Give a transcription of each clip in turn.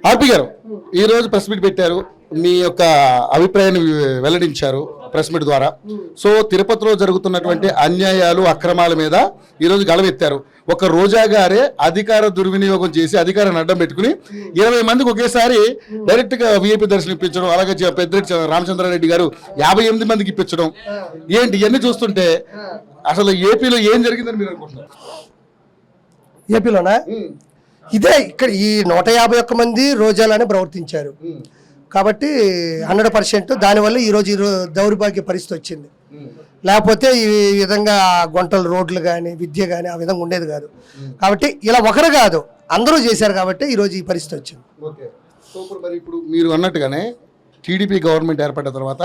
ఆర్పి గారు ఈరోజు press meet పెట్టారు, మీ యొక్క అభిప్రాయాన్ని వెల్లడించారు ప్రెస్ మీట్ ద్వారా. సో తిరుపతిలో జరుగుతున్నటువంటి అన్యాయాలు అక్రమాల మీద ఈరోజు గళమెత్తారు. ఒక రోజా గారే అధికార దుర్వినియోగం చేసి అధికారాన్ని అడ్డం పెట్టుకుని 20 మందికి ఒకేసారి డైరెక్ట్గా విఐపి దర్శనం ఇప్పించడం, అలాగే పెద్దిరెడ్డి రామచంద్రారెడ్డి గారు 58 మందికి ఇప్పించడం, ఏంటి ఇవన్నీ చూస్తుంటే అసలు ఏపీలో ఏం జరిగిందని మీరు అనుకుంటున్నారు? ఏపీలోనా ఇదే ఇక్కడ ఈ 151 మంది రోజాలని ప్రవర్తించారు కాబట్టి 100% దానివల్ల ఈరోజు దౌర్భాగ్య పరిస్థితి వచ్చింది. లేకపోతే ఈ విధంగా గుంటల రోడ్లు కానీ విద్య కానీ ఆ విధంగా ఉండేది కాదు. కాబట్టి ఇలా ఒకరు కాదు అందరూ చేశారు కాబట్టి ఈరోజు ఈ పరిస్థితి వచ్చింది. ఇప్పుడు మీరు అన్నట్టుగానే టీడీపీ గవర్నమెంట్ ఏర్పడిన తర్వాత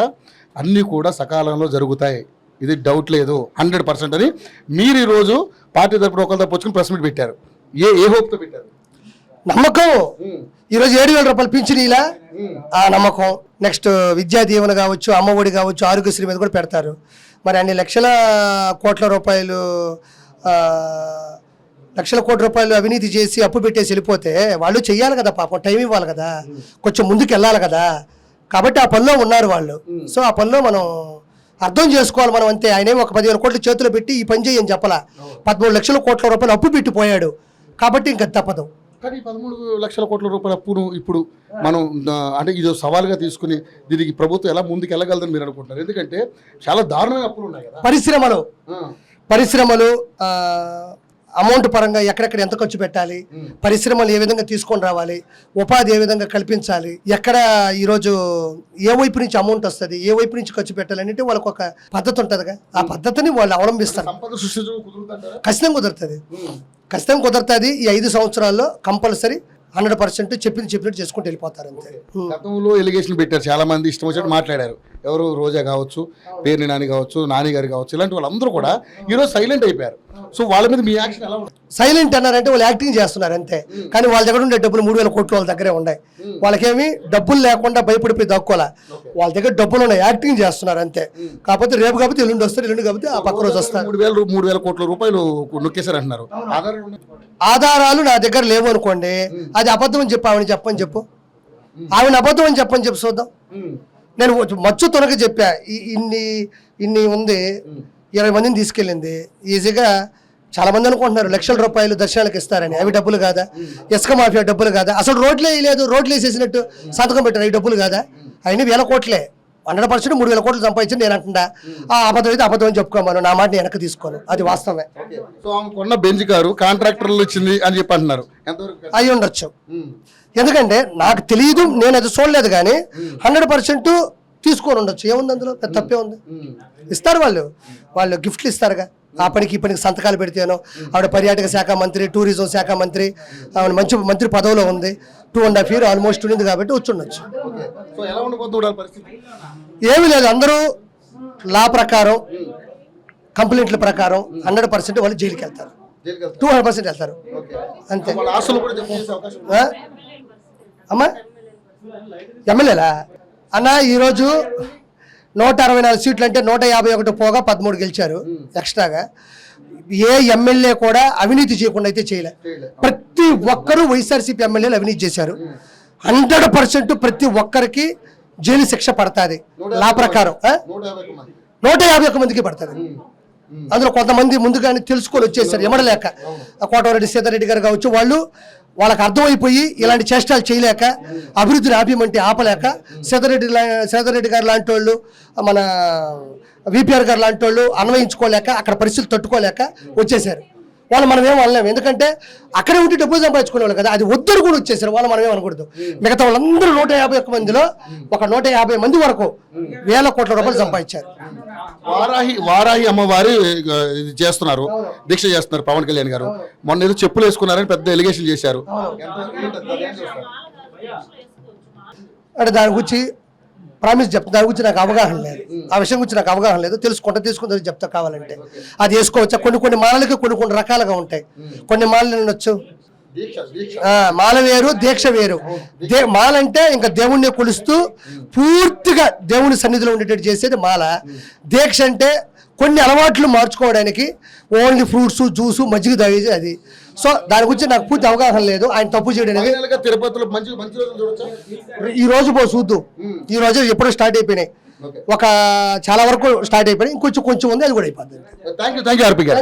అన్నీ కూడా సకాలంలో జరుగుతాయి, ఇది డౌట్ లేదు 100% అని మీరు ఈరోజు పార్టీ తరపున ఒకరితో పుచ్చుకుని ప్రెస్ మీట్ పెట్టారు. ఏ హోప్తో పెట్టారు? నమ్మకం. ఈరోజు 7,000 రూపాయలు పింఛనీలా ఆ నమ్మకం. నెక్స్ట్ విద్యా దీవెన కావచ్చు, అమ్మఒడి కావచ్చు, ఆరోగ్యశ్రీ మీద కూడా పెడతారు. మరి అన్ని లక్షల కోట్ల రూపాయలు అవినీతి చేసి అప్పు పెట్టేసి వెళ్ళిపోతే వాళ్ళు చెయ్యాలి కదా, పాపం టైం ఇవ్వాలి కదా, కొంచెం ముందుకు వెళ్ళాలి కదా. కాబట్టి ఆ పనిలో ఉన్నారు వాళ్ళు. సో ఆ పనిలో మనం అర్థం చేసుకోవాలి మనం అంతే. ఆయనేమో ఒక 10,000 కోట్ల చేతిలో పెట్టి ఈ పని చేయని చెప్పాలా, 13 లక్షల కోట్ల రూపాయలు అప్పు పెట్టిపోయాడు కాబట్టి ఇంకా తప్పదు. కానీ 13 లక్షల కోట్ల రూపాయల అప్పును ఇప్పుడు మనం అంటే ఇది సవాల్గా తీసుకుని దీనికి ప్రభుత్వం ఎలా ముందుకు వెళ్ళగలదని మీరు అనుకుంటున్నారు? ఎందుకంటే చాలా దారుణమైన అప్పులు ఉన్నాయి కదా. పరిశ్రమలు అమౌంట్ పరంగా ఎక్కడెక్కడ ఎంత ఖర్చు పెట్టాలి, పరిశ్రమలు ఏ విధంగా తీసుకొని రావాలి, ఉపాధి ఏ విధంగా కల్పించాలి, ఎక్కడ ఈరోజు ఏ వైపు నుంచి అమౌంట్ వస్తుంది, ఏ వైపు నుంచి ఖర్చు పెట్టాలి అంటే వాళ్ళకి ఒక పద్ధతి ఉంటుందిగా. ఆ పద్ధతిని వాళ్ళు అవలంబిస్తారు. ఖచ్చితంగా కుదురుతుంది. ఈ 5 సంవత్సరాల్లో కంపల్సరీ 100% చెప్పినట్టు చేసుకుంటూ వెళ్ళిపోతారు అంతే. గతంలో ఎలిగేషన్ పెట్టారు, చాలా మంది ఇష్టం వచ్చినట్టు మాట్లాడారు. ఎవరు రోజా కావచ్చు, పేర్ని నాని కావచ్చు, నాని గారు కావచ్చు, ఇలాంటి వాళ్ళందరూ కూడా ఈరోజు సైలెంట్ అయిపోయారు. సో వాళ్ళ మీద మీ యాక్షన్ ఎలా ఉంటుంది? సైలెంట్ అన్నారంటే వాళ్ళు యాక్టింగ్ చేస్తున్నారు అంతే. కానీ వాళ్ళ దగ్గర ఉండే డబ్బులు 3,000 కోట్లు వాళ్ళ దగ్గరే ఉన్నాయి. వాళ్ళకేమి డబ్బులు లేకుండా భయపడిపోయి దక్కోలే. వాళ్ళ దగ్గర డబ్బులు ఉన్నాయి, యాక్టింగ్ చేస్తున్నారు అంతే. కాకపోతే రేపు కాబట్టి ఎల్లుండి వస్తారు, ఎల్లుండి కాబట్టి ఆ పక్క రోజు వస్తారు. 3,000 కోట్ల రూపాయలు నొక్కేశారు అంటున్నారు. ఆధారాలు నా దగ్గర లేవు అనుకోండి, అది అబద్ధం అని చెప్పి ఆవిడ చెప్పు, ఆవిడ అబద్ధం అని చెప్పని చూద్దాం. నేను మచ్చు తొనక చెప్పా, ఇన్ని ఉంది, 20 మందిని తీసుకెళ్ళింది. ఈజీగా చాలా మంది అనుకుంటున్నారు లక్షల రూపాయలు దర్శనాలకు ఇస్తారని. అవి డబ్బులు కాదా? ఇసుక మాఫియా డబ్బులు కాదా? అసలు రోడ్లే లేదు, రోడ్లు వేసేసినట్టు సంతకం పెట్టారు. అవి డబ్బులు కాదా? అయినా 1,000 కోట్లే. 100% 3,000 కోట్లు సంపాదించింది నేను అంటున్నా. ఆ అబద్ధం అయితే అబద్ధం అని చెప్పుకోమను, నా మాట వెనక్కి తీసుకోను, అది వాస్తవమే. సో ఆమెకున్న బెంచ్ కారు కాంట్రాక్టర్లు ఇచ్చింది అని చెప్పి అంటున్నారు. అయి ఉండొచ్చు, ఎందుకంటే నాకు తెలియదు, నేను అది చూడలేదు. కానీ 100% తీసుకొని ఉండొచ్చు. ఏముంది అందులో? పెద్ద తప్పే ఉంది. ఇస్తారు వాళ్ళు గిఫ్ట్లు ఇస్తారుగా. ఆ పనికి ఈ పనికి సంతకాలు పెడితేనో. ఆవిడ పర్యాటక శాఖ మంత్రి, టూరిజం శాఖ మంత్రి, ఆవిడ మంత్రి పదవిలో ఉంది. 2.5 years ఆల్మోస్ట్ ఉంది కాబట్టి వచ్చి ఉండొచ్చు. ఏమీ లేదు, అందరూ లా ప్రకారం, కంప్లైంట్ల ప్రకారం 100% వాళ్ళు జైలుకి వెళ్తారు, 200% వెళ్తారు అంతే. అమ్మా ఎమ్మెల్యేలా అన్న ఈరోజు 164 సీట్లు అంటే 151 పోగా 13 గెలిచారు ఎక్స్ట్రాగా. ఏ ఎమ్మెల్యే కూడా అవినీతి చేయకుండా అయితే చేయలే. ప్రతి ఒక్కరూ వైఎస్ఆర్సీపీ ఎమ్మెల్యేలు అవినీతి చేశారు. 100% ప్రతి ఒక్కరికి జైలు శిక్ష పడుతుంది లా ప్రకారం. 151 మందికి పడుతుంది. అందులో కొంతమంది ముందుగానే తెలుసుకొని వచ్చేసారు ఎమడలేక. కోటమిరెడ్డి సీతారెడ్డి గారు కావచ్చు, వాళ్ళకి అర్థమైపోయి ఇలాంటి చేష్టాలు చేయలేక, అభివృద్ధిని ఆపేయమంటే ఆపలేక, సీతారెడ్డి గారు లాంటి వాళ్ళు, మన విపిఆర్ గారు లాంటి వాళ్ళు అన్వయించుకోలేక, అక్కడ పరిస్థితులు తట్టుకోలేక వచ్చేసారు. వాళ్ళు మనమేం అనలేము, ఎందుకంటే అక్కడే ఉండి డబ్బులు సంపాదించుకునేవాళ్ళు కదా. అది వద్దరు కూడా వచ్చేసారు, వాళ్ళు మనమేం అనకూడదు. మిగతా వాళ్ళందరూ 151 మందిలో ఒక 150 మంది వరకు 1,000 కోట్ల రూపాయలు సంపాదించారు. వారాహి అమ్మవారి చేస్తున్నారు, దీక్ష చేస్తున్నారు పవన్ కళ్యాణ్ గారు. మొన్న ఏదో చెప్పులు వేసుకున్నారని పెద్ద ఎలిగేషన్ చేశారు. అంటే దాని గురించి ప్రామిస్ చెప్తా, దాని గురించి నాకు అవగాహన లేదు, ఆ విషయం గురించి నాకు అవగాహన లేదు. తీసుకుంటే చెప్తా కావాలంటే. అది వేసుకోవచ్చా? కొన్ని మాలలకి కొన్ని రకాలుగా ఉంటాయి. కొన్ని మాలలు ఉండొచ్చు, మాల వేరు, దీక్ష వేరు. మాల అంటే ఇంకా దేవుణ్ణి కొలుస్తూ పూర్తిగా దేవుని సన్నిధిలో ఉండేటట్టు చేసేది మాల. దీక్ష అంటే కొన్ని అలవాట్లు మార్చుకోవడానికి ఓన్లీ ఫ్రూట్స్, జ్యూసు, మజ్జిగ తాగేది అది. సో దాని గురించి నాకు పూర్తి అవగాహన లేదు, ఆయన తప్పు చేయడం అనేది. ఫైనల్ గా తిరుపతిలో మంచి మంచి రోజులు చూడొచ్చా? ఈ రోజు చూద్దాం, ఈ రోజు ఎప్పుడు స్టార్ట్ అయిపోయినాయి, ఒక చాలా వరకు స్టార్ట్ అయిపోయినాయి, ఇంకొంచెం ఉంది, అది కూడా అయిపోతుంది. థ్యాంక్ యూ హార్పిక్ గారు.